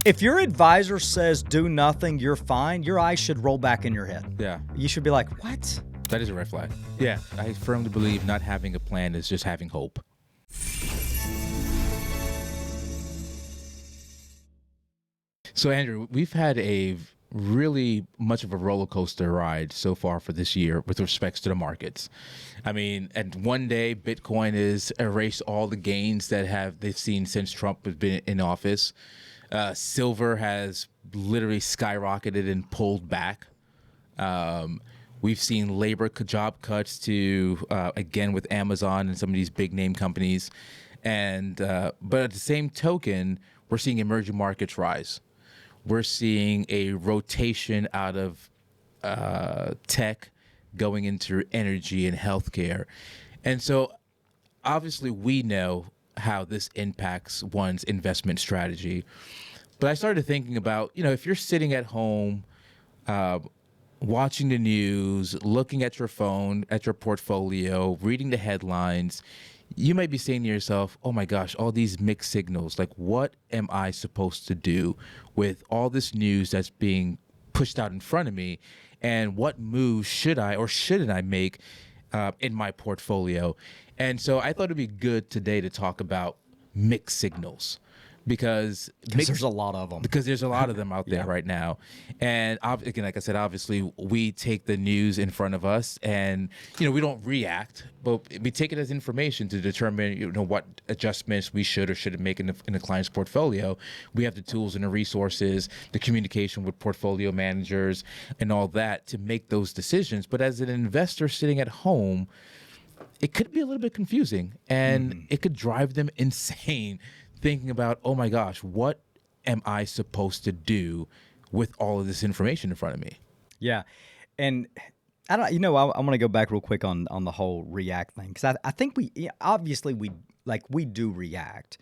If your advisor says do nothing, you're fine, your eyes should roll back in your head. Yeah, You should be like, what? that is a red flag. Yeah, I firmly believe not having a plan is just having hope. So, Andrew, we've had a really much of a roller coaster ride so far for this year with respects to the markets. I mean, and one day Bitcoin has erased all the gains that they've seen since Trump has been in office. Silver has literally skyrocketed and pulled back. We've seen job cuts to again with Amazon and some of these big name companies, and but at the same token, we're seeing emerging markets rise. We're seeing a rotation out of tech going into energy and healthcare. And so obviously we know how this impacts one's investment strategy. But I started thinking about, if you're sitting at home, watching the news, looking at your phone, at your portfolio, reading the headlines, you might be saying to yourself, oh my gosh, all these mixed signals. Like, what am I supposed to do with all this news that's being pushed out in front of me? And what moves should I or shouldn't I make in my portfolio? And so I thought it'd be good today to talk about mixed signals. Because there's a lot of them. Because there's a lot of them out there Yeah. right now. And again, like I said, obviously we take the news in front of us and, we don't react, but we take it as information to determine, what adjustments we should or shouldn't make in the client's portfolio. We have the tools and the resources, the communication with portfolio managers and all that to make those decisions. But as an investor sitting at home, it could be a little bit confusing and it could drive them insane thinking about, oh my gosh, what am I supposed to do with all of this information in front of me? Yeah. And I don't, I want to go back real quick on the whole react thing. Cause I think obviously we do react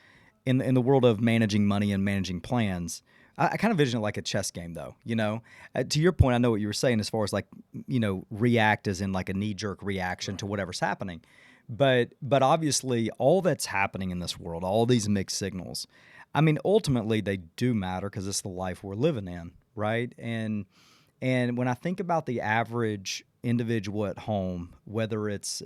in the world of managing money and managing plans. I kind of vision it like a chess game though, to your point, I know what you were saying as far as like, react as in like a knee jerk reaction to whatever's happening. But obviously all that's happening in this world, all these mixed signals, I mean, ultimately they do matter because it's the life we're living in, right? And when I think about the average individual at home, whether it's,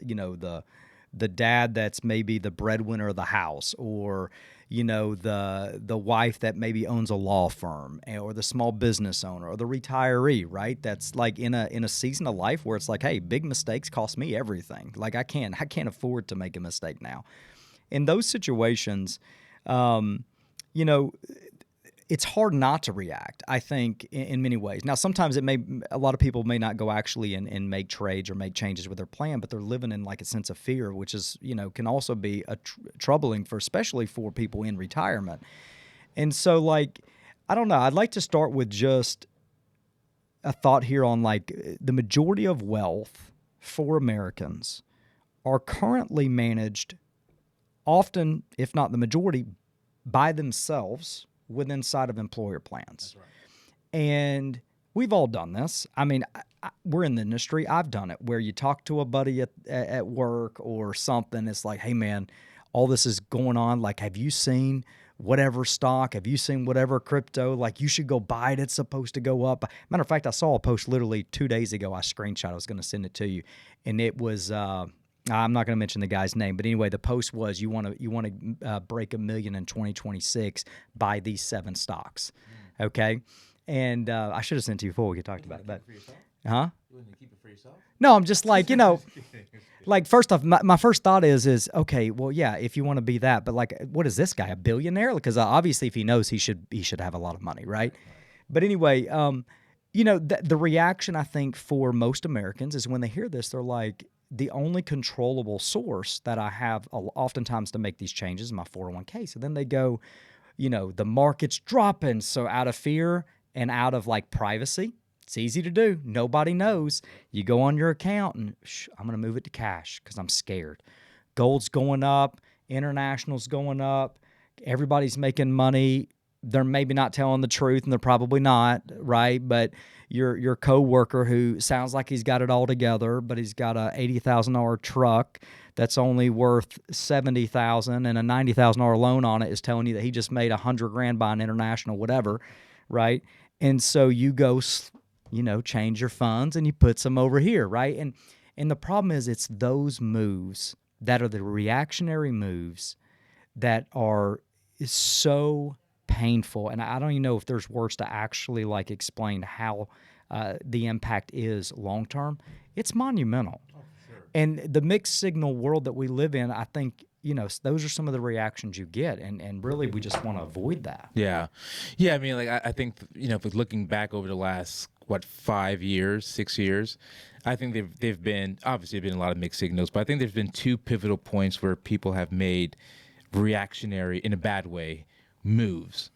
the dad that's maybe the breadwinner of the house, or the wife that maybe owns a law firm, or the small business owner, or the retiree, right? That's like in a season of life where it's like, hey, big mistakes cost me everything. Like I can't afford to make a mistake now. In those situations, it's hard not to react, I think, in many ways. Now, sometimes a lot of people may not go actually and make trades or make changes with their plan, but they're living in like a sense of fear, which is, can also be troubling especially for people in retirement. And so, like, I don't know, I'd like to start with just a thought here on like the majority of wealth for Americans are currently managed often, if not the majority, by themselves within inside of employer plans. That's right. And we've all done this. I mean, we're in the industry. I've done it where you talk to a buddy at work or something. It's like, hey, man, all this is going on. Like, have you seen whatever stock? Have you seen whatever crypto? Like, you should go buy it. It's supposed to go up. Matter of fact, I saw a post literally 2 days ago. I screenshot. I was going to send it to you. And it was I'm not going to mention the guy's name, but anyway, the post was you want to break $1 million in 2026, buy these 7 stocks, okay? And I should have sent it to you before we could talk about it, but huh? You want to keep it for yourself? No, I'm just like like first off, my first thought is okay, well, yeah, if you want to be that, but like, what is this guy, a billionaire? Because obviously, if he knows, he should have a lot of money, right? But anyway, the reaction I think for most Americans is when they hear this, they're like, the only controllable source that I have oftentimes to make these changes is my 401k. So then they go, the market's dropping. So out of fear and out of like privacy, it's easy to do. Nobody knows. You go on your account and I'm going to move it to cash because I'm scared. Gold's going up. International's going up. Everybody's making money. they're maybe not telling the truth, and they're probably not, right? But your coworker who sounds like he's got it all together, but he's got a $80,000 truck that's only worth 70,000 and a $90,000 loan on it is telling you that he just made 100 grand buying international, whatever, right? And so you go, change your funds and you put some over here, right? And the problem is, it's those moves that are the reactionary moves that are so painful. And I don't even know if there's words to actually like explain how the impact is long term. It's monumental. And the mixed signal world that we live in, I think, those are some of the reactions you get. And really, we just want to avoid that. Yeah. Yeah. I mean, like, I think, if we're looking back over the last, 5 years, 6 years, I think they've been, obviously, been a lot of mixed signals, but I think there's been two pivotal points where people have made reactionary, in a bad way, moves.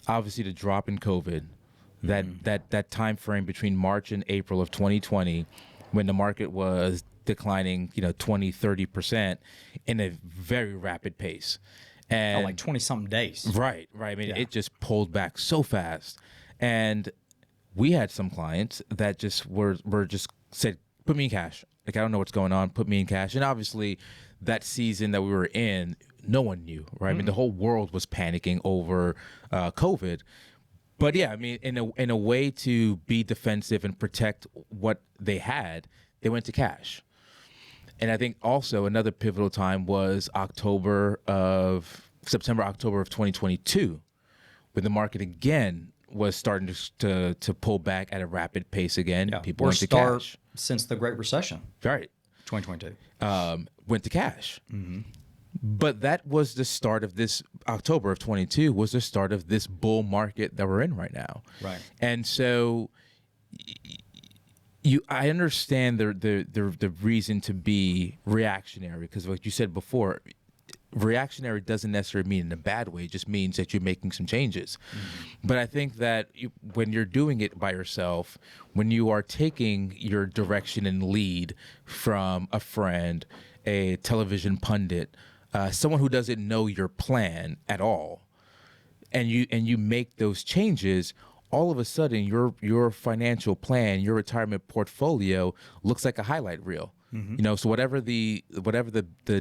Obviously, the drop in COVID, that time frame between March and April of 2020, when the market was declining, 20, 30% in a very rapid pace. And like 20 something days. Right. I mean, it just pulled back so fast. And we had some clients that just were just said, put me in cash. Like, I don't know what's going on. Put me in cash. And obviously, that season that we were in, no one knew, right? I mean, the whole world was panicking over COVID. But yeah, I mean, in a way to be defensive and protect what they had, they went to cash. And I think also another pivotal time was September, October of 2022, when the market again was starting to pull back at a rapid pace again. Yeah. People went to cash. Since the Great Recession. Right. 2022. Went to cash. Mm-hmm. But that was the start of this, October of 22 was the start of this bull market that we're in right now. Right. And so I understand the reason to be reactionary, because like you said before, reactionary doesn't necessarily mean in a bad way. It just means that you're making some changes. Mm-hmm. But I think that when you're doing it by yourself, when you are taking your direction and lead from a friend, a television pundit, someone who doesn't know your plan at all, and you make those changes, all of a sudden your financial plan, your retirement portfolio looks like a highlight reel. Mm-hmm. So whatever the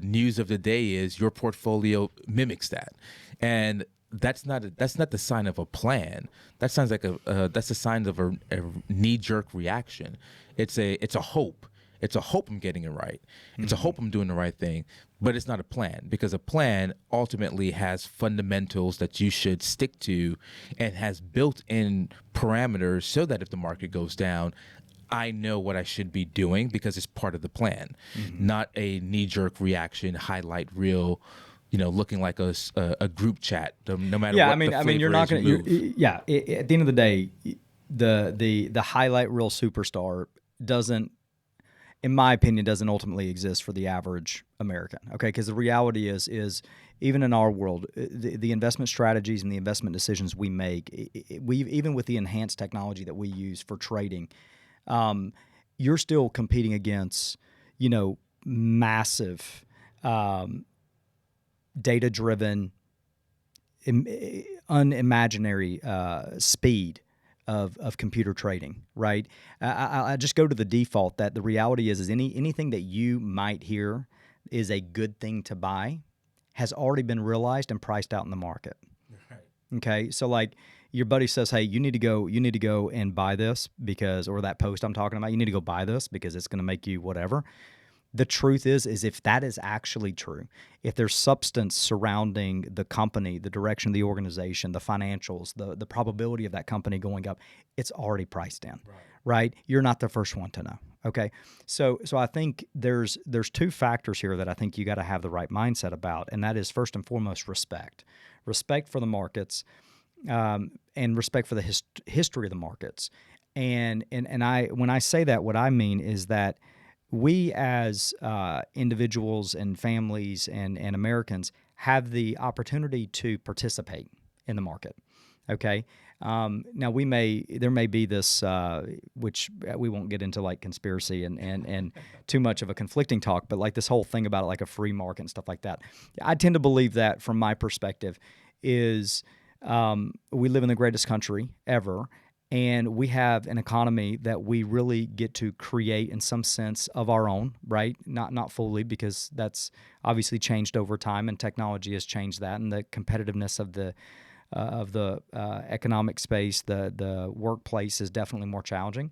news of the day is, your portfolio mimics that, and that's not the sign of a plan. That sounds like that's a sign of a knee-jerk reaction. It's a hope. It's a hope I'm getting it right. It's a hope I'm doing the right thing, but it's not a plan, because a plan ultimately has fundamentals that you should stick to and has built-in parameters so that if the market goes down, I know what I should be doing because it's part of the plan, not a knee-jerk reaction, highlight reel, looking like a group chat, no matter what the flavor you're not is, going to, at the end of the day, the highlight reel superstar doesn't, in my opinion, doesn't ultimately exist for the average American. Okay, because the reality is even in our world, the investment strategies and the investment decisions we make, even with the enhanced technology that we use for trading, you're still competing against, massive, data-driven, unimaginary speed of computer trading, right? I just go to the default that the reality is anything that you might hear is a good thing to buy has already been realized and priced out in the market. Right. Okay, so like your buddy says, hey, you need to go and buy this because, or that post I'm talking about, you need to go buy this because it's going to make you whatever. The truth is if that is actually true, if there's substance surrounding the company, the direction of the organization, the financials, the probability of that company going up, it's already priced in, right? You're not the first one to know, okay? So I think there's two factors here that I think you got to have the right mindset about, and that is first and foremost respect for the markets, and respect for the history of the markets. And when I say that, what I mean is that we as individuals and families and Americans have the opportunity to participate in the market. Okay. Now there may be this, which we won't get into like conspiracy and too much of a conflicting talk, but like this whole thing about like a free market and stuff like that. I tend to believe that from my perspective is We live in the greatest country ever, and we have an economy that we really get to create in some sense of our own, right? Not fully, because that's obviously changed over time, and technology has changed that, and the competitiveness of the economic space, the workplace is definitely more challenging.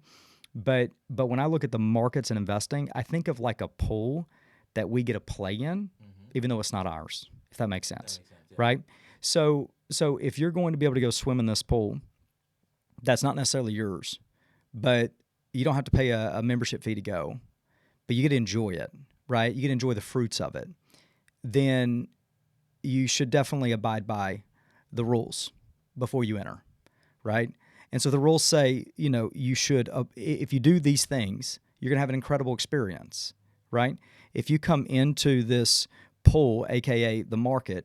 But when I look at the markets and investing, I think of like a pool that we get to play in, even though it's not ours, if that makes sense, right? So if you're going to be able to go swim in this pool, that's not necessarily yours, but you don't have to pay a membership fee to go, but you get to enjoy it, right? You get to enjoy the fruits of it. Then you should definitely abide by the rules before you enter, right? And so the rules say, you should, if you do these things, you're going to have an incredible experience, right? If you come into this pool, AKA the market,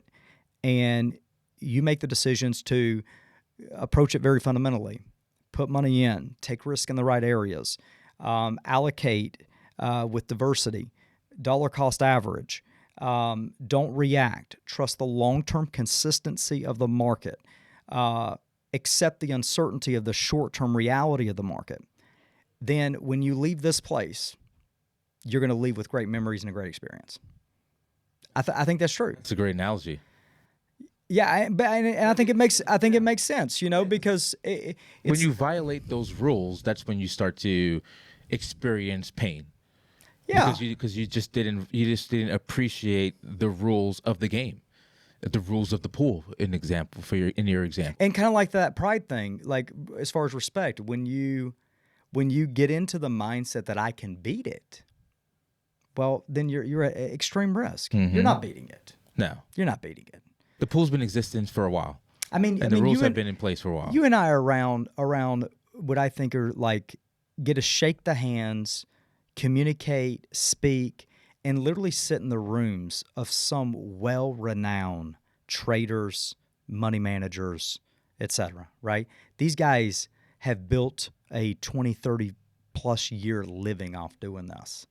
and you make the decisions to approach it very fundamentally, put money in, take risk in the right areas, allocate with diversity, dollar cost average, don't react, trust the long-term consistency of the market, accept the uncertainty of the short-term reality of the market, then when you leave this place, you're going to leave with great memories and a great experience. I think that's true. It's a great analogy. Yeah, and I think it makes sense, because When it's you violate those rules, that's when you start to experience pain. yeah. Because you just didn't appreciate the rules of the game, the rules of the pool. An example in your example. And kind of like that pride thing, like as far as respect, when you get into the mindset that I can beat it, well, then you're at extreme risk. You're not beating it. No, You're not beating it. the pool's been in existence for a while, I mean, and the rules have been in place for a while. You and I are around what I think are like get to shake the hands, communicate, speak, and literally sit in the rooms of some well-renowned traders, money managers, etc., right? These guys have built a 20, 30 plus year living off doing this.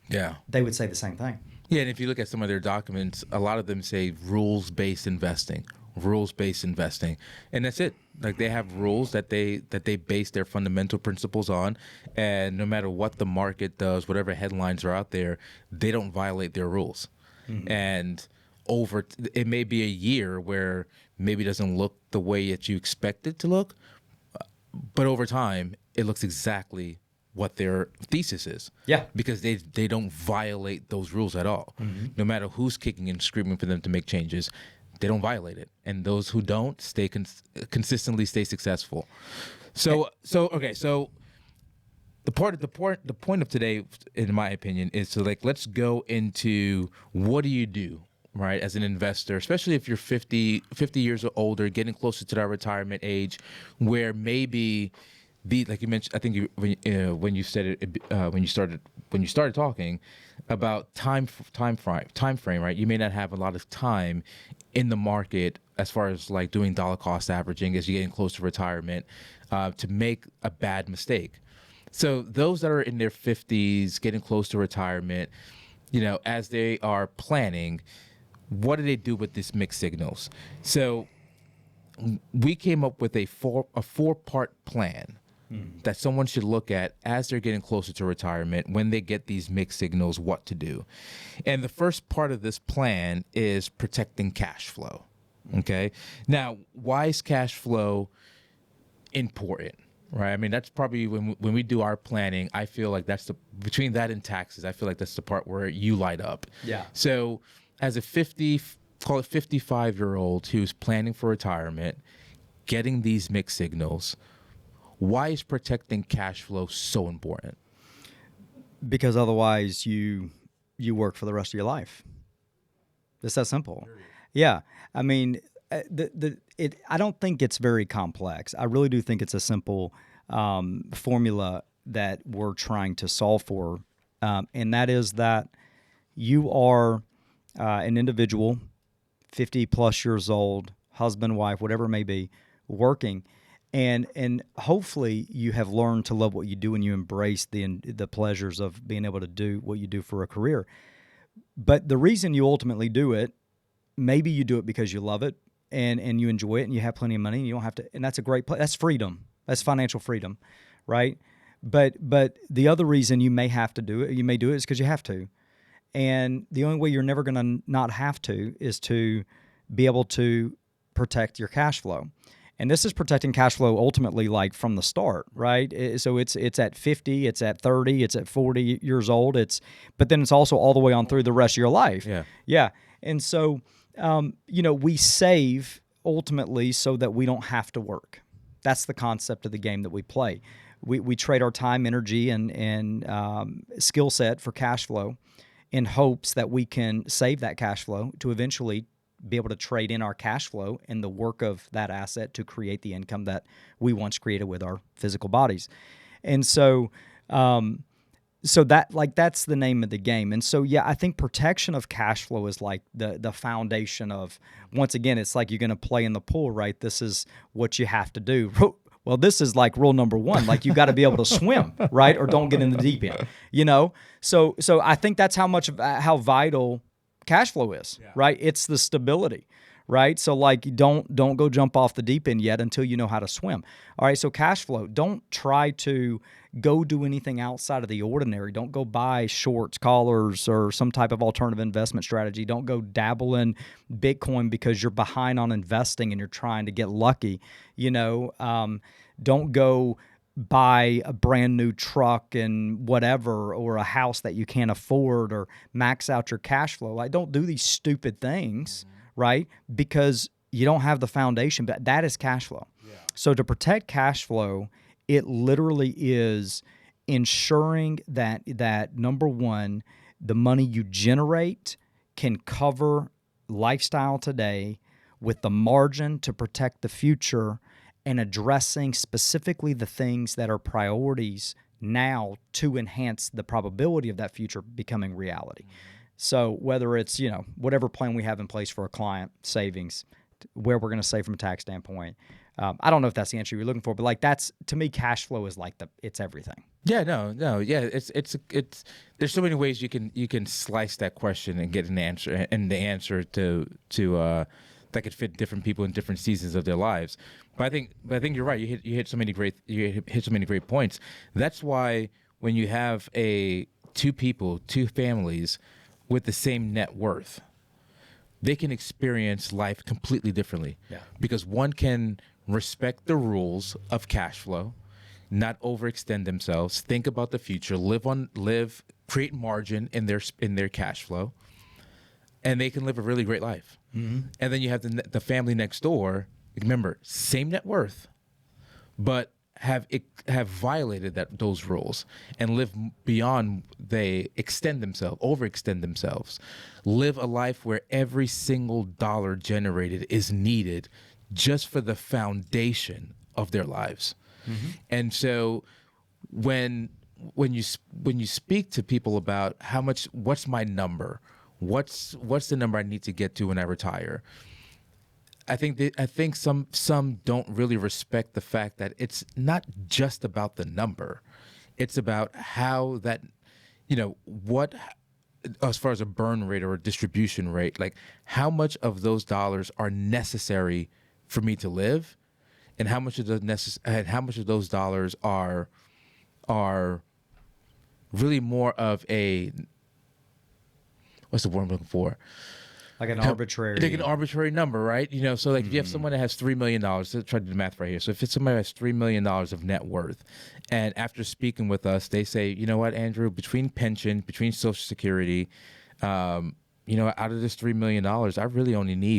Yeah. They would say the same thing. Yeah, and if you look at some of their documents, a lot of them say rules-based investing, and that's it. Like they have rules that they base their fundamental principles on, and no matter what the market does, whatever headlines are out there, they don't violate their rules. And it may be a year where maybe it doesn't look the way that you expect it to look, but over time, it looks exactly what their thesis is. Yeah. Because they don't violate those rules at all. No matter who's kicking and screaming for them to make changes, they don't violate it. And those who don't consistently stay successful. So the point of today, in my opinion, is to let's go into what do you do, right, as an investor, especially if you're 50 years or older, getting closer to that retirement age, where maybe like you mentioned, I think when you said it when you started talking about time frame, right? You may not have a lot of time in the market as far as like doing dollar cost averaging as you're getting close to retirement to make a bad mistake. So those that are in their 50s, getting close to retirement, as they are planning, what do they do with these mixed signals? So we came up with a four-part plan that someone should look at as they're getting closer to retirement when they get these mixed signals, what to do. And the first part of this plan is protecting cash flow. Okay. Now, why is cash flow important? Right. I mean, that's probably when we do our planning, I feel like between that and taxes, I feel like that's the part where you light up. Yeah. So as a 55-year-old who's planning for retirement, getting these mixed signals, why is protecting cash flow so important? Because otherwise you work for the rest of your life. It's that simple. Yeah. I mean, I don't think it's very complex. I really do think it's a simple formula that we're trying to solve for. And that is that you are an individual, 50 plus years old, husband, wife, whatever it may be, working. And hopefully you have learned to love what you do and you embrace the pleasures of being able to do what you do for a career. But the reason you ultimately do it, maybe you do it because you love it. and you enjoy it and you have plenty of money and you don't have to, and that's a great place. That's freedom. That's financial freedom, right? But the other reason you may have to do it, you may do it is because you have to. And the only way you're never going to not have to is to be able to protect your cash flow. And this is protecting cash flow ultimately like from the start, right? So it's at 50, it's at 30, it's at 40 years old. But then it's also all the way on through the rest of your life. Yeah. Yeah. And so, we save ultimately so that we don't have to work. That's the concept of the game that we play. We trade our time, energy, and skill set for cash flow in hopes that we can save that cash flow to eventually be able to trade in our cash flow and the work of that asset to create the income that we once created with our physical bodies. And so that's the name of the game. And so, yeah, I think protection of cash flow is like the foundation of, once again, it's like you're going to play in the pool, right? This is what you have to do. Well, this is like rule number one. Like you got to be able to swim, right? Or don't get in the deep end, So I think that's how vital cash flow is, right? It's the stability, right? So like don't go jump off the deep end yet until you know how to swim. All right, so cash flow, don't try to go do anything outside of the ordinary. Don't go buy shorts, collars, or some type of alternative investment strategy. Don't go dabble in Bitcoin because you're behind on investing and you're trying to get lucky. Don't go buy a brand new truck and whatever, or a house that you can't afford, or max out your cash flow. Like, don't do these stupid things, right? Because you don't have the foundation, but that is cash flow. Yeah. So to protect cash flow, it literally is ensuring that number one, the money you generate can cover lifestyle today with the margin to protect the future, and addressing specifically the things that are priorities now to enhance the probability of that future becoming reality. So whether it's, whatever plan we have in place for a client, savings, where we're going to save from a tax standpoint. I don't know if that's the answer you're looking for, but like that's, to me, cash flow is like it's everything. Yeah, no, yeah. It's there's so many ways you can slice that question and get an answer, and the answer to that could fit different people in different seasons of their lives. But I think you're right. You hit so many great points. That's why when you have two families with the same net worth, they can experience life completely differently. Yeah. Because one can respect the rules of cash flow, not overextend themselves, think about the future, create margin in their cash flow, and they can live a really great life. Mm-hmm. And then you have the family next door. Remember, same net worth, but have violated those rules and live beyond. They overextend themselves, live a life where every single dollar generated is needed just for the foundation of their lives. Mm-hmm. And so when you speak to people about what's my number, what's the number I need to get to when I retire, I think some don't really respect the fact that it's not just about the number. It's about how that, what, as far as a burn rate or a distribution rate, like how much of those dollars are necessary for me to live, and how much of those dollars are really more of a, what's the word I'm looking for? Like an arbitrary number, right? So like if you have someone that has $3 million, let's try to do the math right here. So if it's somebody that has $3 million of net worth, and after speaking with us, they say, you know what, Andrew, between pension, between Social Security, out of this $3 million,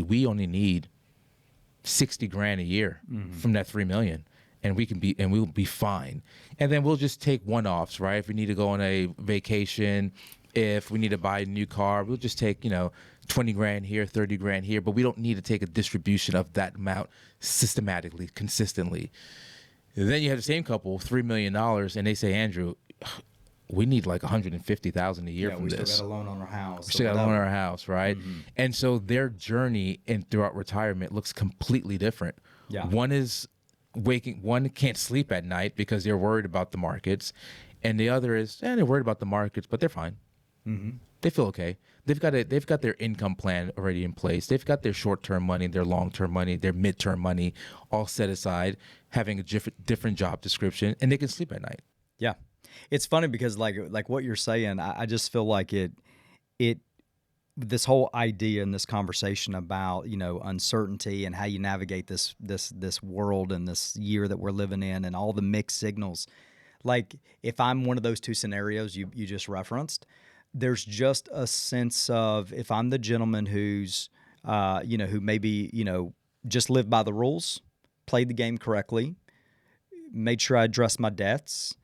we only need $60,000 a year from that $3 million. And we'll be fine. And then we'll just take one-offs, right? If we need to go on a vacation, if we need to buy a new car, we'll just take, $20,000 here, $30,000 here, but we don't need to take a distribution of that amount systematically, consistently. And then you have the same couple, $3 million, and they say, Andrew, we need like $150,000 a year from this. We still got a loan on our house. We still got a loan on our house, right? Mm-hmm. And so their journey throughout retirement looks completely different. Yeah. One can't sleep at night because they're worried about the markets, and the other is, they're worried about the markets, but they're fine. They feel okay. They've got their income plan already in place. They've got their short-term money, their long-term money, their mid-term money all set aside, having a different job description, and they can sleep at night. Yeah. It's funny because like what you're saying, I just feel like it this whole idea and this conversation about, uncertainty and how you navigate this world and this year that we're living in and all the mixed signals. Like if I'm one of those two scenarios you just referenced, there's just a sense of, if I'm the gentleman who's who maybe, just lived by the rules, played the game correctly, made sure I addressed my debts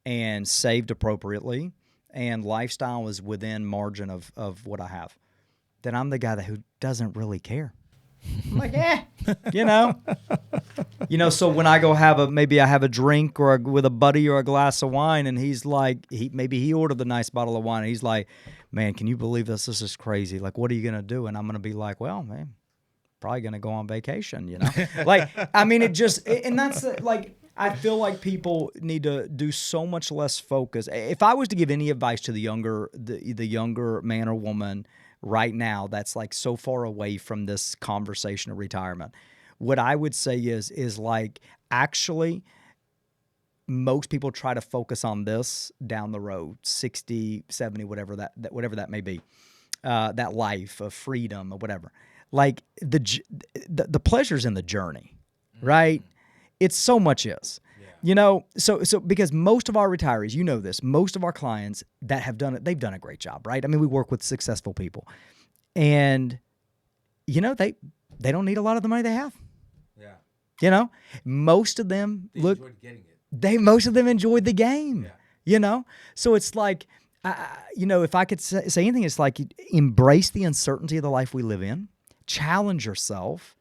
and saved appropriately, and lifestyle is within margin of what I have, then I'm the guy who doesn't really care. I'm like, you know, So when I go maybe I have a drink with a buddy or a glass of wine, and he's like, maybe he ordered the nice bottle of wine, and he's like, man, can you believe this? This is crazy. Like, what are you gonna do? And I'm gonna be like, well, man, probably gonna go on vacation. Like, I mean, and that's like. I feel like people need to do so much less focus. If I was to give any advice to the younger man or woman right now that's like so far away from this conversation of retirement, what I would say is like, actually, most people try to focus on this down the road, 60, 70, whatever that may be, that life of freedom or whatever. Like the pleasure's in the journey, right? It so much is. So because most of our retirees, this, most of our clients that have done it, they've done a great job, right? I mean, we work with successful people, and they don't need a lot of the money they have. Yeah. Most of them enjoyed getting it. Most of them enjoyed the game. Yeah. So it's like, if I could say anything, it's like, embrace the uncertainty of the life we live in, challenge yourself.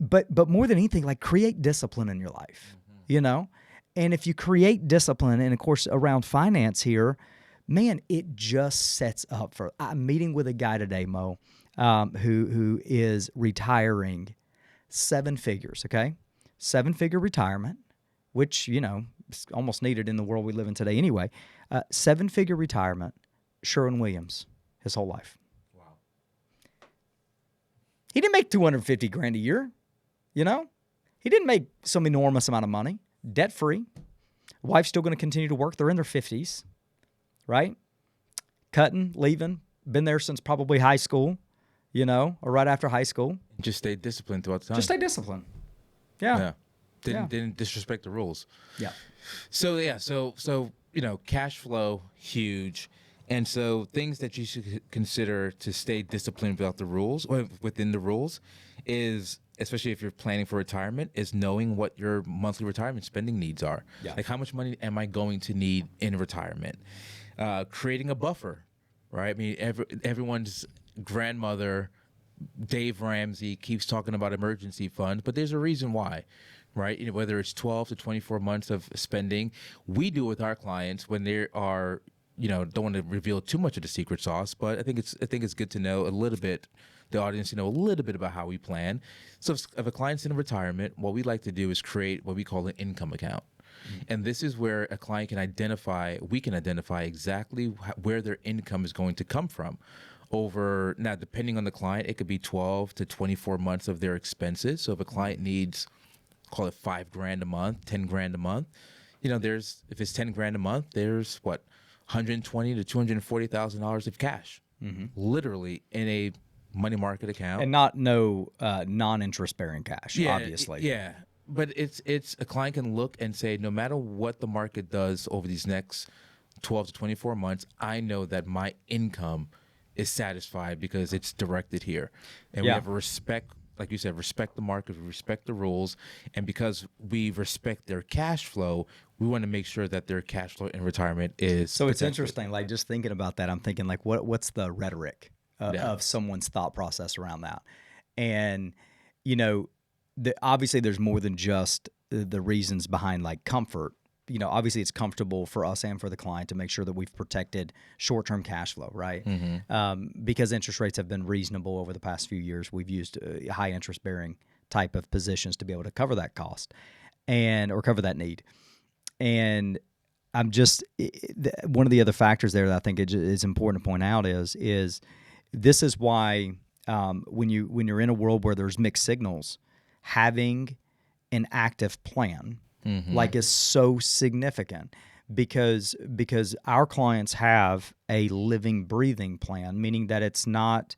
But more than anything, like, create discipline in your life, And if you create discipline, and of course around finance here, man, it just sets up for. I'm meeting with a guy today, Mo, who is retiring 7 figures. Okay, 7-figure retirement, which is almost needed in the world we live in today anyway. 7-figure retirement, Sherwin-Williams, his whole life. Wow. He didn't make $250,000 a year. He didn't make some enormous amount of money, debt-free. Wife's still going to continue to work. They're in their 50s, right? Cutting, leaving, been there since probably high school, or right after high school. Just stay disciplined throughout the time. Just stay disciplined. Yeah. Didn't disrespect the rules. Yeah. So cash flow, huge. And so things that you should consider to stay disciplined without the rules, or within the rules, is, especially if you're planning for retirement, is knowing what your monthly retirement spending needs are. Yeah. Like, how much money am I going to need in retirement? Creating a buffer, right? I mean, everyone's grandmother, Dave Ramsey, keeps talking about emergency funds, but there's a reason why, right? Whether it's 12 to 24 months of spending, we do with our clients when they are, don't want to reveal too much of the secret sauce, but I think it's good to know a little bit, the audience, a little bit about how we plan. So if a client's in retirement, what we like to do is create what we call an income account. And this is where a client can identify exactly where their income is going to come from. Now, depending on the client, it could be 12 to 24 months of their expenses. So if a client needs, call it $5,000 a month, $10,000 a month, if it's $10,000 a month, there's $120,000 to $240,000 of cash, literally in a money market account, and no non-interest bearing cash, obviously. Yeah, but it's a client can look and say, no matter what the market does over these next 12 to 24 months, I know that my income is satisfied because it's directed here, and we have a respect. Like you said, respect the market, respect the rules, and because we respect their cash flow, we want to make sure that their cash flow in retirement is. So it's interesting, like, just thinking about that, I'm thinking, like, what's the rhetoric of someone's thought process around that? And obviously there's more than just the reasons behind, like, comfort. Obviously it's comfortable for us and for the client to make sure that we've protected short-term cash flow, right? Because interest rates have been reasonable over the past few years. We've used high interest-bearing type of positions to be able to cover that cost or cover that need. And I'm just one of the other factors there that I think is important to point out is this is why when you're in a world where there's mixed signals, having an active plan like is so significant because our clients have a living, breathing plan, meaning that it's not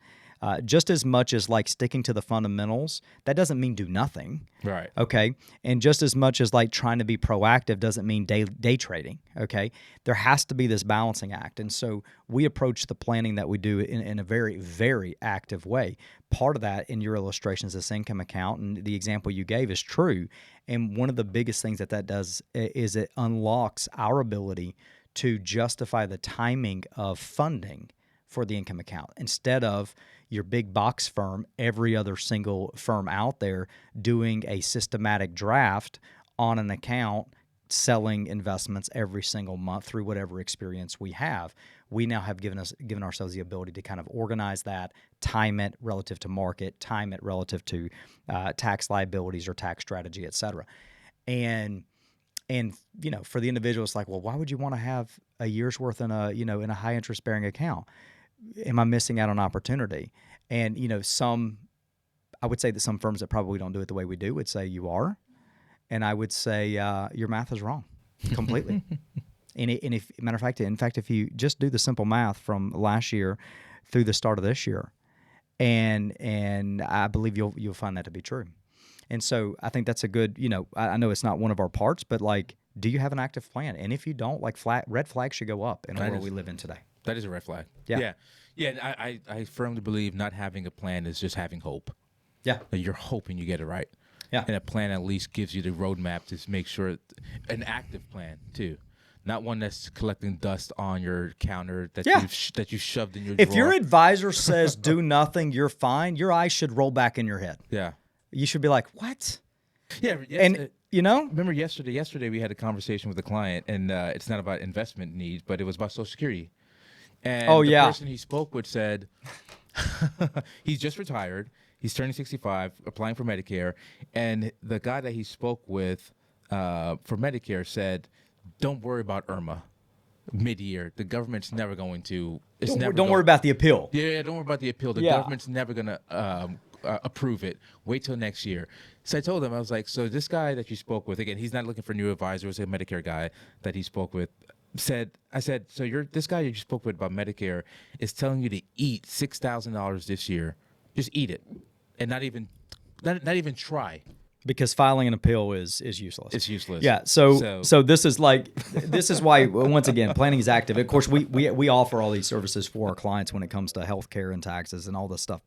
just as much as like sticking to the fundamentals. That doesn't mean do nothing. Right. Okay. And just as much as like trying to be proactive doesn't mean day trading. Okay. There has to be this balancing act. And so we approach the planning that we do in a very, very active way. Part of that in your illustration is this income account. And the example you gave is true. And one of the biggest things that does is it unlocks our ability to justify the timing of funding for the income account instead of your big box firm, every other single firm out there doing a systematic draft on an account, selling investments every single month through whatever experience we have. We now have given ourselves the ability to kind of organize that, time it relative to market, time it relative to tax liabilities or tax strategy, et cetera. And for the individual, it's like, well, why would you want to have a year's worth in a high interest bearing account? Am I missing out on opportunity? And I would say that some firms that probably don't do it the way we do would say you are, and I would say your math is wrong completely. And if matter of fact, if you just do the simple math from last year through the start of this year, and I believe you'll find that to be true. And so I think that's a good. I know it's not one of our parts, but like, do you have an active plan? And if you don't, like, red flags should go up in the world we live in today. That is a red flag. Yeah. Yeah. I firmly believe not having a plan is just having hope. Yeah. That you're hoping you get it right. Yeah. And a plan at least gives you the roadmap to make sure, an active plan too, not one that's collecting dust on your counter that you shoved in your drawer. If your advisor says do nothing, you're fine, your eyes should roll back in your head. Yeah. You should be like, what? Yeah. And remember yesterday we had a conversation with a client, and it's not about investment needs, but it was about Social Security. And the person he spoke with said he's just retired. He's turning 65, applying for Medicare. And the guy that he spoke with for Medicare said, don't worry about IRMA mid-year. The government's never going to. Don't worry about the appeal. Yeah, don't worry about the appeal. The government's never going to approve it. Wait till next year. So I told him, I was like, so this guy that you spoke with, again, he's not looking for a new advisor. It was a Medicare guy that he spoke with. I said, so this guy you spoke with about Medicare is telling you to eat $6,000 this year. Just eat it, and not even try. Because filing an appeal is useless. It's useless. Yeah. So this is why, once again, planning is active. Of course, we offer all these services for our clients when it comes to healthcare and taxes and all this stuff.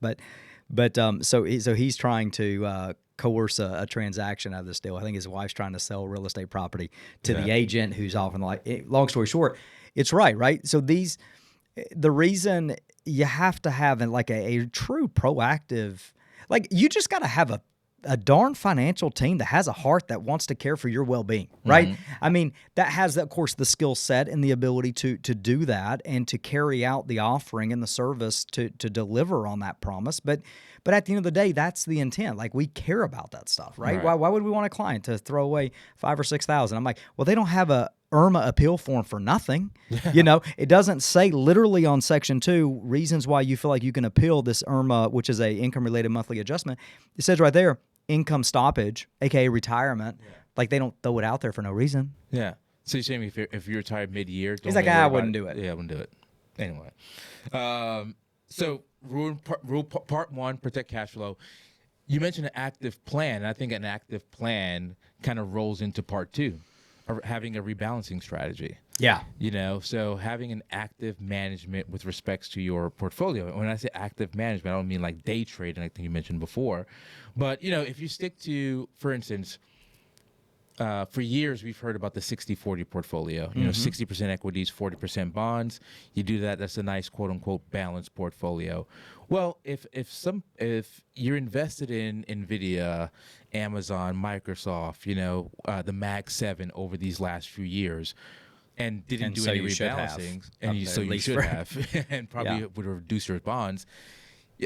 So he's trying to coerce a transaction out of this deal. I think his wife's trying to sell real estate property to the agent who's often like. Long story short, it's right. So the reason you have to have a true proactive, like, you just got to have a darn financial team that has a heart that wants to care for your well-being, right? Mm-hmm. I mean, that has, of course, the skill set and the ability to do that and to carry out the offering and the service to deliver on that promise. But at the end of the day, that's the intent. Like, we care about that stuff, right? Why would we want a client to throw away $5,000 or $6,000? I'm like, well, they don't have a IRMA appeal form for nothing. It doesn't say literally on Section 2 reasons why you feel like you can appeal this IRMA, which is a income-related monthly adjustment. It says right there, income stoppage, aka retirement. Yeah. Like, they don't throw it out there for no reason. Yeah. So you're saying if you're retired mid-year, he's like, I wouldn't do it. Yeah, I wouldn't do it. Anyway, so part one, protect cash flow. You mentioned an active plan. I think an active plan kind of rolls into part two, or having a rebalancing strategy. Yeah. So having an active management with respects to your portfolio. And when I say active management, I don't mean like day trading, like you mentioned before. But, if you stick to, for instance, for years we've heard about the 60-40 portfolio, 60% equities, 40% bonds. You do that, that's a nice quote unquote balanced portfolio. Well, if you're invested in Nvidia, Amazon, Microsoft, the Mag 7 over these last few years, and didn't do any rebalancing, and you should have, and probably would reduce your bonds.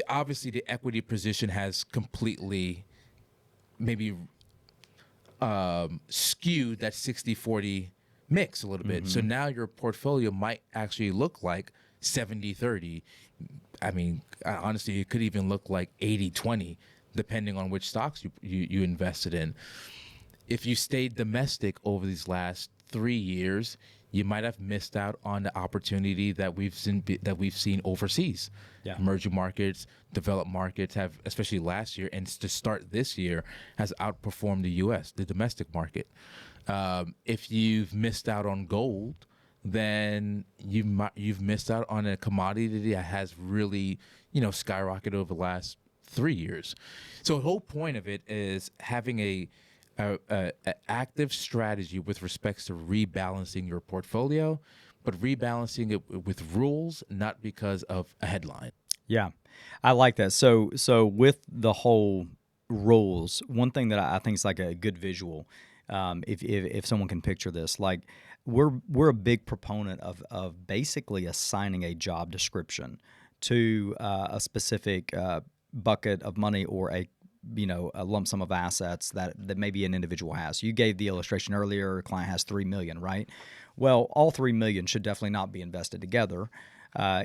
Obviously, the equity position has completely maybe skewed that 60-40 mix a little bit. So now your portfolio might actually look like 70-30. I mean, honestly, it could even look like 80-20, depending on which stocks you invested in. If you stayed domestic over these last 3 years, you might have missed out on the opportunity that we've seen overseas. Yeah. Emerging markets, developed markets have, especially last year and to start this year, has outperformed the U.S., the domestic market. If you've missed out on gold, then you've missed out on a commodity that has really, skyrocketed over the last 3 years. So the whole point of it is having a active strategy with respects to rebalancing your portfolio, but rebalancing it with rules, not because of a headline. Yeah, I like that. So with the whole rules, one thing that I think is like a good visual, if someone can picture this, like we're a big proponent of basically assigning a job description to a specific bucket of money or a lump sum of assets that maybe an individual has. You gave the illustration earlier, a client has 3 million, right? Well, all 3 million should definitely not be invested together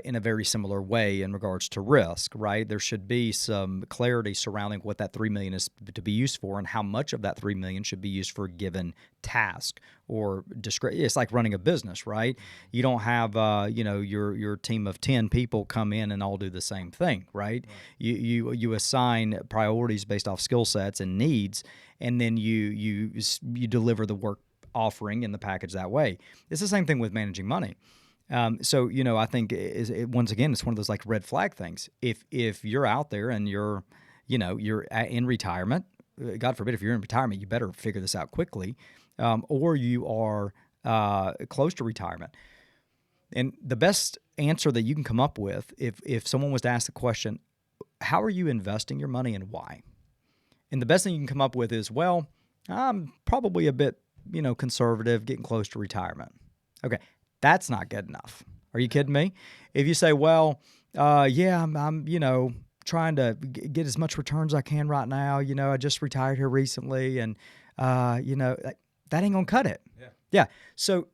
in a very similar way in regards to risk, right? There should be some clarity surrounding what that 3 million is to be used for and how much of that 3 million should be used for a given task or it's like running a business, right? You don't have your team of 10 people come in and all do the same thing, right? You assign priorities based off skill sets and needs, and then you deliver the work offering in the package that way. It's the same thing with managing money. So I think once again, it's one of those like red flag things. If you're out there and you're in retirement, God forbid, if you're in retirement, you better figure this out quickly, or you are close to retirement. And the best answer that you can come up with, if someone was to ask the question, how are you investing your money and why? And the best thing you can come up with is, well, I'm probably a bit conservative, getting close to retirement. Okay. That's not good enough. Are you kidding me? If you say, well, yeah, I'm trying to get as much returns as I can right now. I just retired here recently, and that ain't gonna cut it. Yeah. So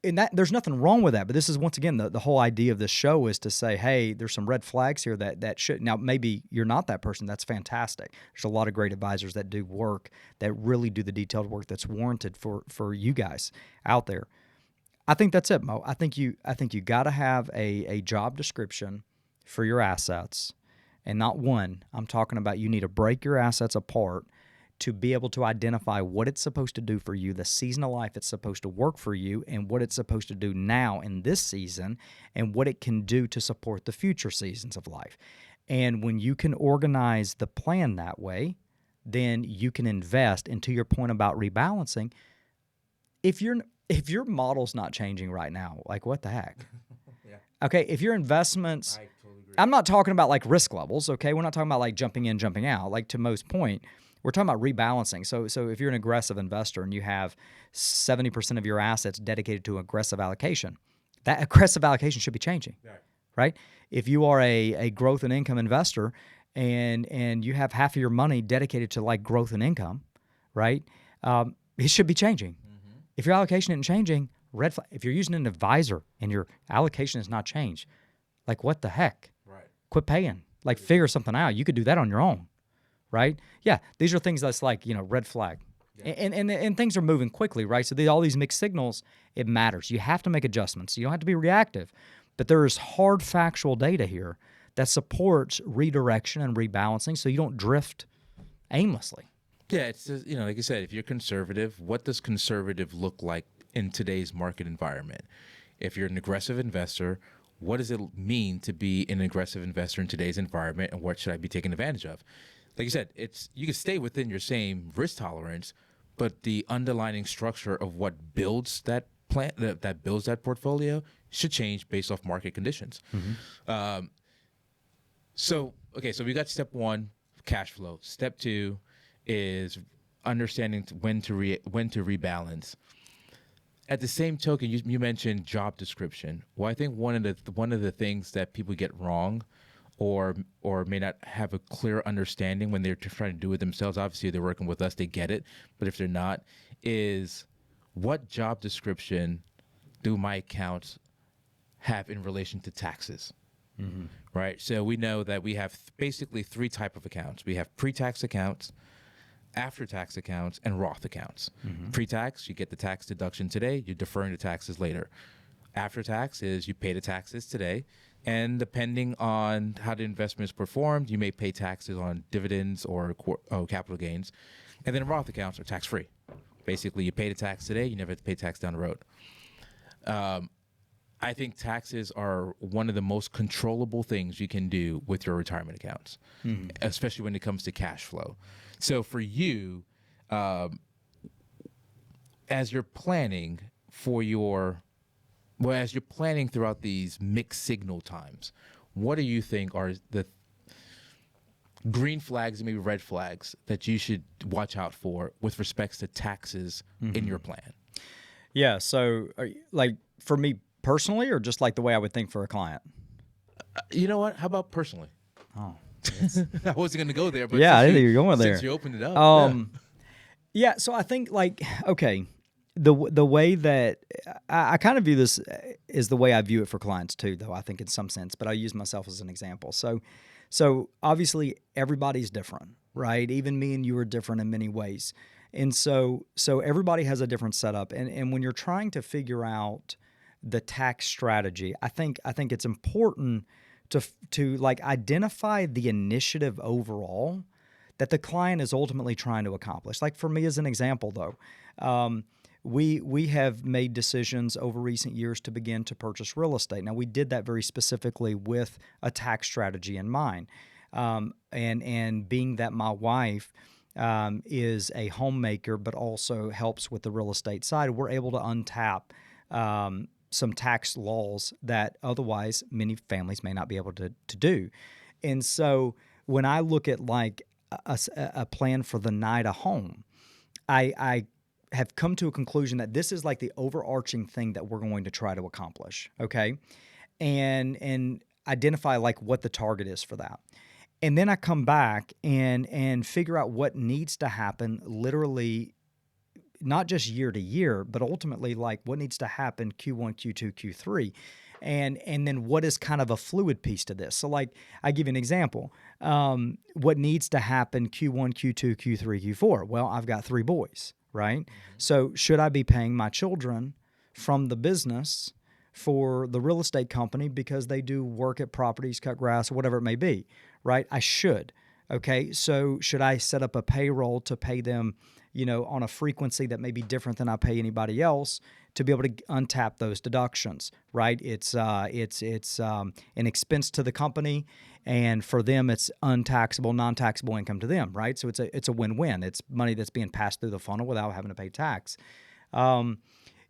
in that, there's nothing wrong with that. But this is once again the whole idea of this show is to say, hey, there's some red flags here that should. Now maybe you're not that person. That's fantastic. There's a lot of great advisors that do work that really do the detailed work that's warranted for you guys out there. I think that's it, Mo. I think you got to have a job description for your assets, and not one. I'm talking about you need to break your assets apart to be able to identify what it's supposed to do for you, the season of life it's supposed to work for you, and what it's supposed to do now in this season, and what it can do to support the future seasons of life. And when you can organize the plan that way, then you can invest. And to your point about rebalancing, if your model's not changing right now, like what the heck? Yeah. Okay, if your investments, I totally agree. I'm not talking about like risk levels, okay? We're not talking about like jumping in, jumping out. Like to Mo's point, we're talking about rebalancing. So if you're an aggressive investor and you have 70% of your assets dedicated to aggressive allocation, that aggressive allocation should be changing, right? If you are a growth and income investor and you have half of your money dedicated to like growth and income, right? It should be changing. If your allocation isn't changing, red flag. If you're using an advisor and your allocation has not changed, like what the heck? Right. Quit paying. Like figure something out. You could do that on your own, right? Yeah, these are things that's like red flag, and things are moving quickly, right? So all these mixed signals, it matters. You have to make adjustments. You don't have to be reactive, but there is hard factual data here that supports redirection and rebalancing, so you don't drift aimlessly. Yeah, it's just, like I said, if you're conservative, what does conservative look like in today's market environment? If you're an aggressive investor, what does it mean to be an aggressive investor in today's environment, and what should I be taking advantage of? Like you said, you can stay within your same risk tolerance, but the underlying structure of what builds that plan, that builds that portfolio, should change based off market conditions. Mm-hmm. So we got step one, cash flow. Step two is understanding when to rebalance. At the same token, you mentioned job description. Well, I think one of the things that people get wrong, or may not have a clear understanding when they're trying to do it themselves. Obviously, they're working with us, they get it. But if they're not, is what job description do my accounts have in relation to taxes? Right? So we know that we have basically three type of accounts. We have pre-tax accounts, after-tax accounts, and Roth accounts. Pre-tax, you get the tax deduction today, you're deferring the taxes later. After-tax is you pay the taxes today, and depending on how the investment is performed, you may pay taxes on dividends or capital gains. And then Roth accounts are tax-free. Basically, you pay the tax today, you never have to pay tax down the road. I think taxes are one of the most controllable things you can do with your retirement accounts, especially when it comes to cash flow. So for you, as you're planning for as you're planning throughout these mixed signal times, what do you think are the green flags and maybe red flags that you should watch out for with respects to taxes in your plan? Yeah. So, like for me personally, or just like the way I would think for a client? You know what? How about personally? Oh, I wasn't going to go there, but yeah, I didn't think you were going there. Since you opened it up, yeah. So I think the way that I kind of view this is the way I view it for clients too, though I think in some sense, but I use myself as an example. So obviously everybody's different, right? Even me and you are different in many ways. And so everybody has a different setup. And when you're trying to figure out the tax strategy, I think it's important to like identify the initiative overall that the client is ultimately trying to accomplish. Like for me as an example though, we have made decisions over recent years to begin to purchase real estate. Now we did that very specifically with a tax strategy in mind. And being that my wife is a homemaker, but also helps with the real estate side, we're able to untap some tax laws that otherwise many families may not be able to do. And so when I look at like a plan for the NIDA home, I have come to a conclusion that this is like the overarching thing that we're going to try to accomplish, okay? And identify like what the target is for that. And then I come back and figure out what needs to happen literally not just year to year, but ultimately like what needs to happen Q1, Q2, Q3. And then what is kind of a fluid piece to this. So like I give you an example. What needs to happen Q1, Q2, Q3, Q4? Well, I've got 3 boys, right? So should I be paying my children from the business for the real estate company because they do work at properties, cut grass, or whatever it may be, right? I should. Okay, so should I set up a payroll to pay them, on a frequency that may be different than I pay anybody else to be able to untap those deductions, right? It's an expense to the company, and for them, it's untaxable, non-taxable income to them, right? So it's a win-win. It's money that's being passed through the funnel without having to pay tax. Do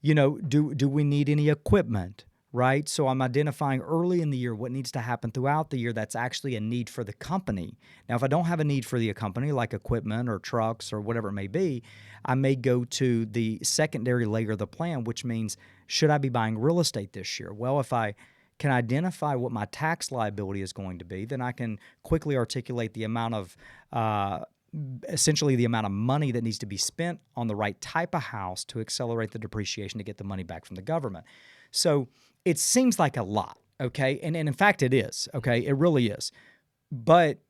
we need any equipment? Right? So I'm identifying early in the year what needs to happen throughout the year that's actually a need for the company. Now, if I don't have a need for the company, like equipment or trucks or whatever it may be, I may go to the secondary layer of the plan, which means, should I be buying real estate this year? Well, if I can identify what my tax liability is going to be, then I can quickly articulate the amount of essentially the amount of money that needs to be spent on the right type of house to accelerate the depreciation to get the money back from the government. So it seems like a lot, okay? And in fact, it is, okay? It really is. But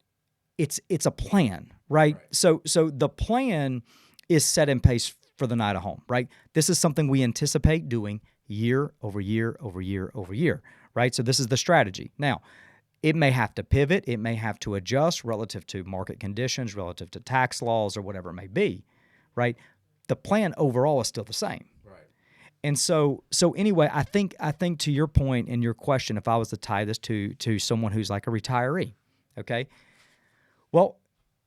it's a plan, right? So the plan is set in pace for the NIDA home, right? This is something we anticipate doing year over year over year over year, right? So this is the strategy. Now, it may have to pivot. It may have to adjust relative to market conditions, relative to tax laws, or whatever it may be, right? The plan overall is still the same. And so anyway, I think to your point and your question, if I was to tie this to someone who's like a retiree, okay? Well,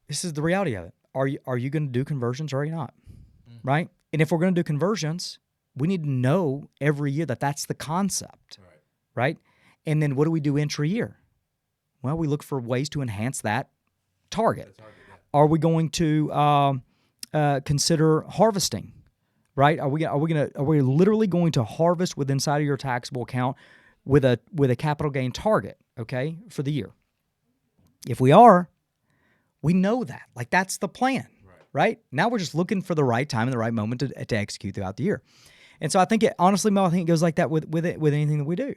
this is the reality of it. Are you going to do conversions or are you not? Right? And if we're going to do conversions, we need to know every year that that's the concept, right? And then what do we do intra-year? Well, we look for ways to enhance that target. Are we going to consider harvesting? Right? Are we literally going to harvest with inside of your taxable account with a capital gain target, okay, for the year? If we are, we know that. Like that's the plan. right? Now we're just looking for the right time and the right moment to execute throughout the year. And so I think honestly, Mel, I think it goes like that with anything that we do.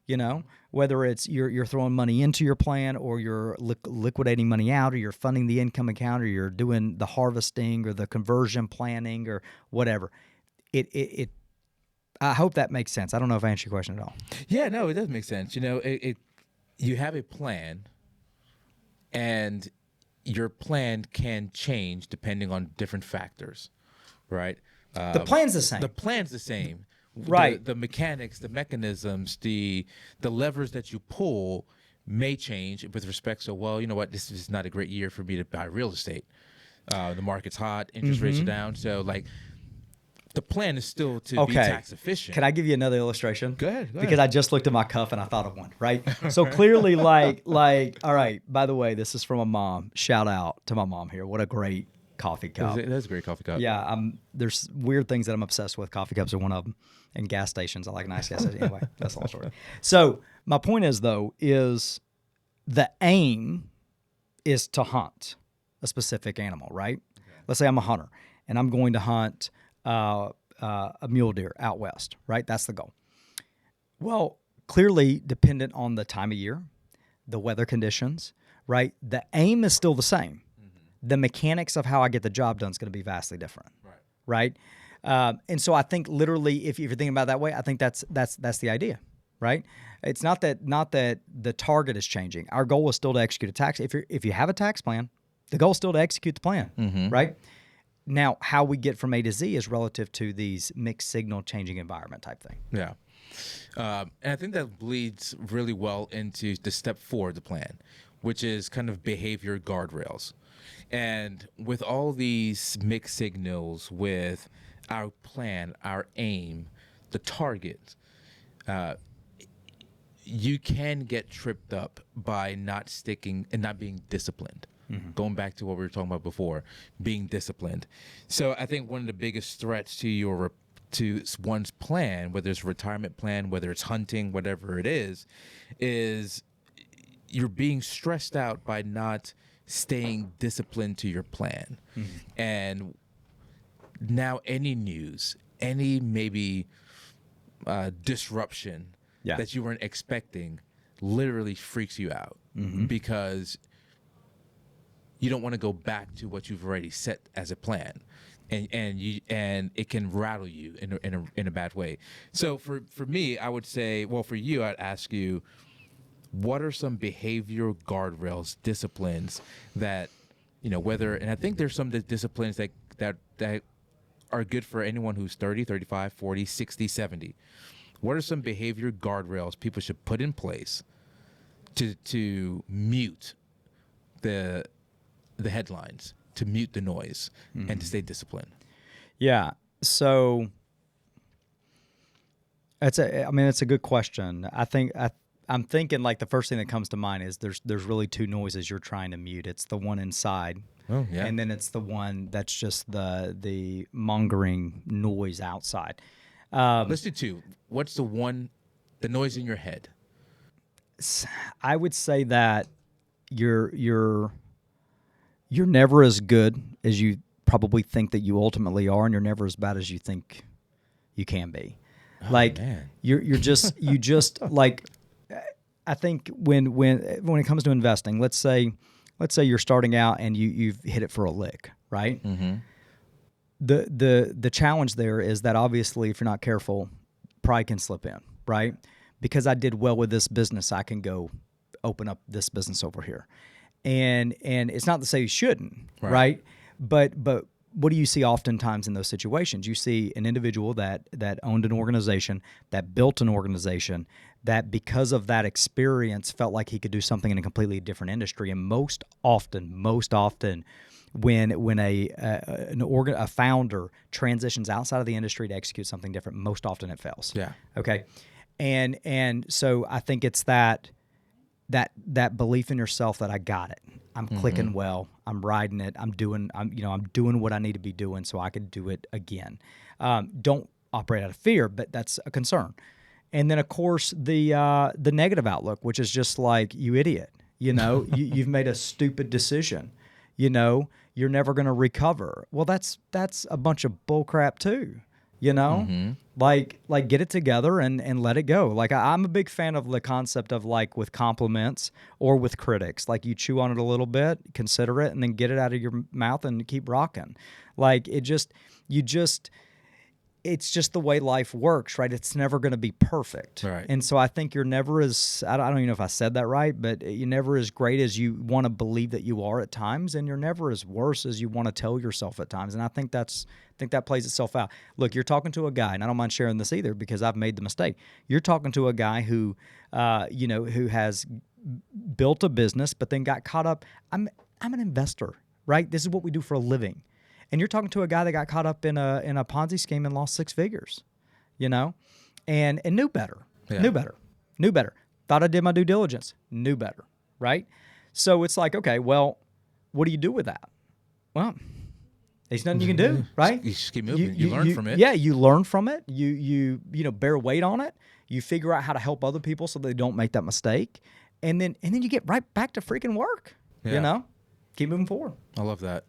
You know, whether it's you're throwing money into your plan, or you're liquidating money out, or you're funding the income account, or you're doing the harvesting or the conversion planning or whatever. It I hope that makes sense. I don't know if I answered your question at all. Yeah, no, it does make sense. You have a plan, and your plan can change depending on different factors, right? The plan's the same. The plan's the same. Right. The mechanics, the mechanisms, the levers that you pull may change with respect to, well, you know what, this is not a great year for me to buy real estate. The market's hot, interest rates are down. So, like, the plan is still to be tax efficient. Can I give you another illustration? Go ahead. Because I just looked at my cuff and I thought of one, right? So clearly, like, all right, by the way, this is from a mom. Shout out to my mom here. What a great coffee cup. That's a great coffee cup. Yeah, there's weird things that I'm obsessed with. Coffee cups are one of them. And gas stations. I like nice gas stations. Anyway, that's the whole story. So my point is, though, is the aim is to hunt a specific animal, right? Okay. Let's say I'm a hunter and I'm going to hunt a mule deer out west, right? That's the goal. Well, clearly dependent on the time of year, the weather conditions, right? The aim is still the same. Mm-hmm. The mechanics of how I get the job done is going to be vastly different, right? And so I think literally, if you're thinking about it that way, I think that's the idea, right? It's not that the target is changing. Our goal is still to execute a tax. If you have a tax plan, the goal is still to execute the plan, right? Now, how we get from A to Z is relative to these mixed signal changing environment type thing. Yeah. And I think that bleeds really well into the step 4 of the plan, which is kind of behavior guardrails. And with all these mixed signals, with our plan, our aim, the target, you can get tripped up by not sticking and not being disciplined. Mm-hmm. Going back to what we were talking about before, being disciplined. So I think one of the biggest threats to one's plan, whether it's a retirement plan, whether it's hunting, whatever it is you're being stressed out by not staying disciplined to your plan. Mm-hmm. And now any news, any maybe disruption that you weren't expecting literally freaks you out, because you don't want to go back to what you've already set as a plan, and it can rattle you in a bad way. So for me, I would say, well, for you, I'd ask you, what are some behavioral guardrails, disciplines that, whether, and I think there's some disciplines that are good for anyone who's 30, 35, 40, 60, 70. What are some behavior guardrails people should put in place to mute the headlines, to mute the noise, and to stay disciplined? Yeah. So it's a good question. I'm thinking, like, the first thing that comes to mind is there's really two noises you're trying to mute. It's the one inside. Oh, yeah. And then it's the one that's just the mongering noise outside. Let's do two. What's the noise in your head? I would say that you're never as good as you probably think that you ultimately are, and you're never as bad as you think you can be. Oh, like, man. you just like, I think when it comes to investing, let's say you're starting out and you've hit it for a lick, right? Mm-hmm. The challenge there is that, obviously, if you're not careful, pride can slip in, right? Because I did well with this business, I can go open up this business over here. And it's not to say you shouldn't, right? But what do you see oftentimes in those situations? You see an individual that owned an organization, that built an organization, that because of that experience felt like he could do something in a completely different industry. And most often, when a founder transitions outside of the industry to execute something different, most often it fails. Yeah. Okay. And so I think it's that belief in yourself that I got it. I'm clicking well. I'm riding it. I'm doing what I need to be doing so I can do it again. Don't operate out of fear, but that's a concern. And then, of course, the negative outlook, which is just like, you idiot. You've made a stupid decision. you're never going to recover. Well, that's a bunch of bullcrap too. Like get it together and let it go. Like I'm a big fan of the concept of like with compliments or with critics, like you chew on it a little bit, consider it, and then get it out of your mouth and keep rocking. Like it's just the way life works, right? It's never going to be perfect. Right. And so I think you're never as, I don't even know if I said that right, but you're never as great as you want to believe that you are at times, and you're never as worse as you want to tell yourself at times. And I think that plays itself out. Look, you're talking to a guy, and I don't mind sharing this either because I've made the mistake. You're talking to a guy who, who has built a business, but then got caught up. I'm an investor, right? This is what we do for a living. And you're talking to a guy that got caught up in a Ponzi scheme and lost 6 figures, and knew better, knew better. Thought I did my due diligence, knew better, right? So it's like, okay, well, what do you do with that? Well, there's nothing you can do, right? You just keep moving. You learn from it. Yeah, you learn from it. You bear weight on it. You figure out how to help other people so they don't make that mistake, and then you get right back to freaking work. Yeah. Keep moving forward. I love that.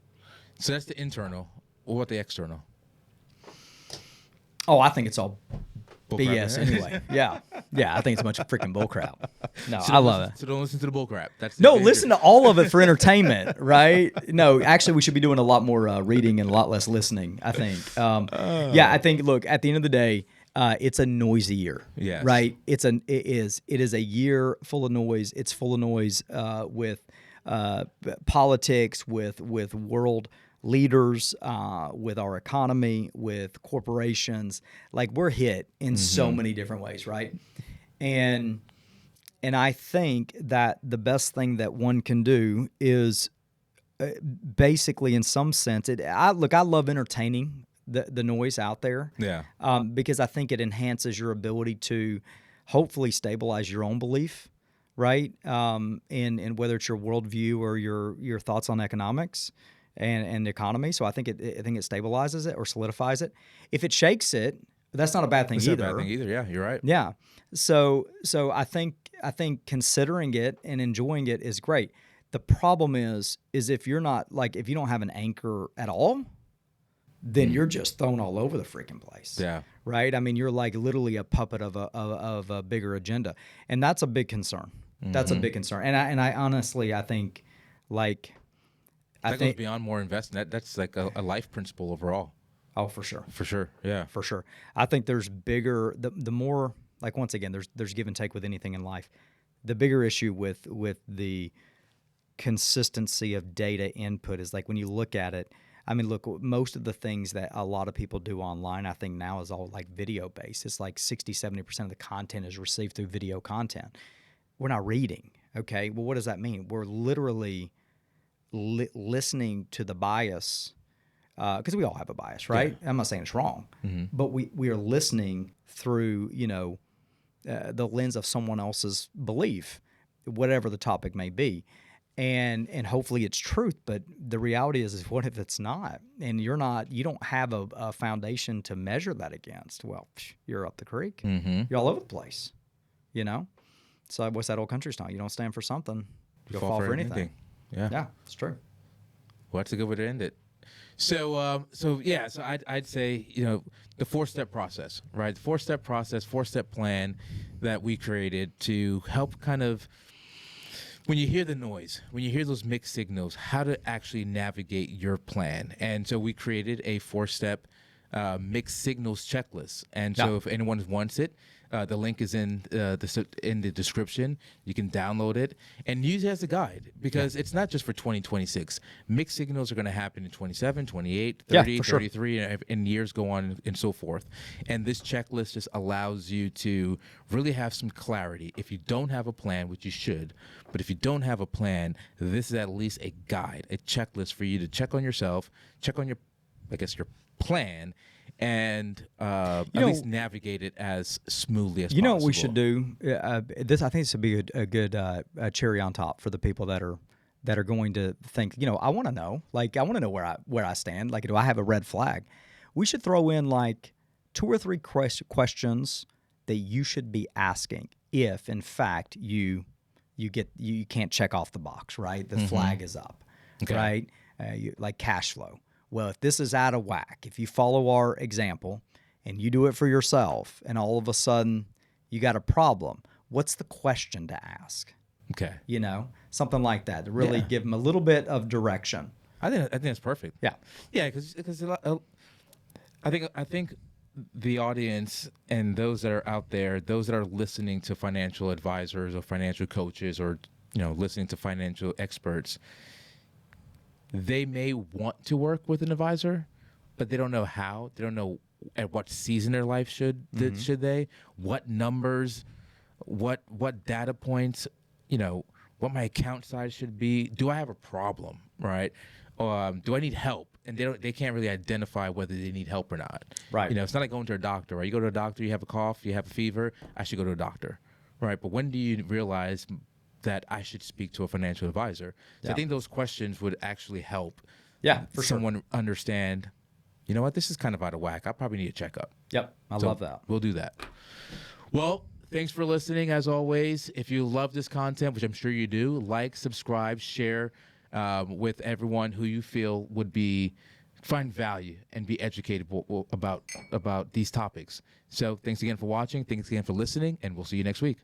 So that's the internal. What about the external? Oh, I think it's all Bullcrap, BS man. anyway. Yeah. I think it's a bunch of freaking bullcrap. No, I love it. So don't listen to the bullcrap. That's No, listen to all of it for entertainment, right? No, actually, we should be doing a lot more reading and a lot less listening, I think. I think, look, at the end of the day, it's a noisy year, Yes. right? It is a year full of noise. It's full of noise with politics, with world leaders, with our economy, with corporations. Like we're hit in so many different ways, right? And I think that the best thing that one can do is basically, in some sense, I love entertaining the noise out there. Yeah. Because I think it enhances your ability to hopefully stabilize your own belief, right? In whether it's your worldview or your thoughts on economics and the economy. So I think it stabilizes it or solidifies it. If it shakes it, that's not a bad thing It's either. not a bad thing either. Yeah, you're right. Yeah. So I think considering it and enjoying it is great. The problem is if you're not like, if you don't have an anchor at all, then you're just thrown all over the freaking place. Yeah. Right. I mean, you're like literally a puppet of a bigger agenda, and that's a big concern. That's a big concern. And I honestly, I think like, That goes beyond more investing. That's like a life principle overall. Oh, for sure. For sure. Yeah. For sure. I think there's bigger, the more, like, once again, there's give and take with anything in life. The bigger issue with the consistency of data input is like when you look at it, I mean, look, most of the things that a lot of people do online, I think now is all like video based. It's like 60-70% of the content is received through video content. We're not reading. Okay. Well, what does that mean? We're literally listening to the bias, because we all have a bias, right? Yeah. I'm not saying it's wrong, but we are listening through, the lens of someone else's belief, whatever the topic may be. And hopefully it's truth, but the reality is what if it's not? And you don't have a foundation to measure that against. Well, you're up the creek. You're all over the place, So what's that old country song? You don't stand for something, you'll fall for anything. Yeah, it's true. Well, that's a good way to end it. So I'd say the 4-step process, right? The 4-step process, 4-step plan that we created to help kind of, when you hear the noise, when you hear those mixed signals, how to actually navigate your plan. And so we created a 4-step mixed signals checklist. And so if anyone wants it, the link is in the description. You can download it and use it as a guide, because it's not just for 2026. Mixed signals are going to happen in 27, 28, 30, 33, and years go on and so forth. And this checklist just allows you to really have some clarity. If you don't have a plan, which you should, but if you don't have a plan, this is at least a guide, a checklist for you to check on yourself, check on your plan, and at least navigate it as smoothly as possible. You know what we should do? I think this would be a good cherry on top for the people that are going to think, I want to know. Like, I want to know where I stand. Like, do I have a red flag? We should throw in like 2 or 3 questions that you should be asking if, in fact, you can't check off the box, right? The flag is up. Okay. right? Like cash flow. Well, if this is out of whack, if you follow our example and you do it for yourself, and all of a sudden you got a problem, what's the question to ask? Okay. Something like that to really give them a little bit of direction. I think that's perfect. Yeah. Yeah, because I think the audience and those that are out there, those that are listening to financial advisors or financial coaches, or listening to financial experts, they may want to work with an advisor, but they don't know how. They don't know at what season their life should they, what numbers, what data points, what my account size should be. Do I have a problem, right? Do I need help? And they can't really identify whether they need help or not. Right. It's not like going to a doctor, right? You go to a doctor, you have a cough, you have a fever, I should go to a doctor, right? But when do you realize that I should speak to a financial advisor? So I think those questions would actually help For someone understand, you know what, this is kind of out of whack. I probably need a checkup. Yep. I love that. We'll do that. Well, thanks for listening. As always, if you love this content, which I'm sure you do, like, subscribe, share with everyone who you feel would find value and be educated about these topics. So thanks again for watching. Thanks again for listening, and we'll see you next week.